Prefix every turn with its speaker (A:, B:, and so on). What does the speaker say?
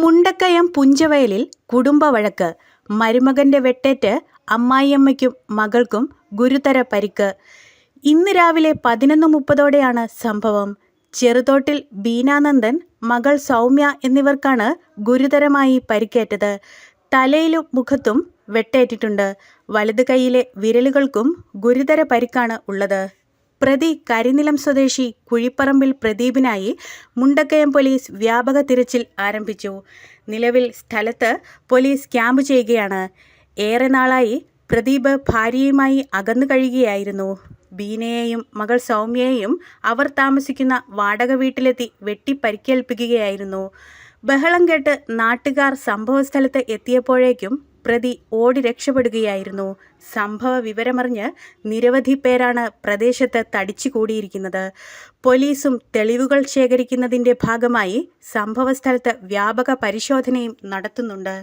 A: മുണ്ടക്കയം പുഞ്ചവയലിൽ കുടുംബവഴക്ക്. മരുമകന്റെ വെട്ടേറ്റ് അമ്മായിയമ്മയ്ക്കും മകൾക്കും ഗുരുതര പരിക്ക്. ഇന്ന് രാവിലെ 11:30ഓടെയാണ് സംഭവം. ചെറുതോട്ടിൽ ബീനാനന്ദൻ, മകൾ സൗമ്യ എന്നിവർക്കാണ് ഗുരുതരമായി പരിക്കേറ്റത്. തലയിലും മുഖത്തും വെട്ടേറ്റിട്ടുണ്ട്. വലത് കൈയിലെ വിരലുകൾക്കും ഗുരുതര പരിക്കാണ് ഉള്ളത്. പ്രതി കരിനിലം സ്വദേശി കുഴിപ്പറമ്പിൽ പ്രദീപിനായി മുണ്ടക്കയം പോലീസ് വ്യാപക തിരച്ചിൽ ആരംഭിച്ചു. നിലവിൽ സ്ഥലത്ത് പോലീസ് ക്യാമ്പ് ചെയ്യുകയാണ്. ഏറെ നാളായി പ്രദീപ് ഭാര്യയുമായി അകന്നു കഴിയുകയായിരുന്നു. ബീനയെയും മകൾ സൗമ്യയെയും അവർ താമസിക്കുന്ന വാടക വീട്ടിലെത്തി വെട്ടി പരിക്കേൽപ്പിക്കുകയായിരുന്നു. ബഹളം കേട്ട് നാട്ടുകാർ സംഭവസ്ഥലത്ത് എത്തിയപ്പോഴേക്കും പ്രതി ഓടി രക്ഷപ്പെടുകയായിരുന്നു. സംഭവ വിവരമറിഞ്ഞ് നിരവധി പേരാണ് പ്രദേശത്ത് തടിച്ചുകൂടിയിരിക്കുന്നത്. പോലീസും തെളിവുകൾ ശേഖരിക്കുന്നതിൻ്റെ ഭാഗമായി സംഭവസ്ഥലത്ത് വ്യാപക പരിശോധനയും നടത്തുന്നുണ്ട്.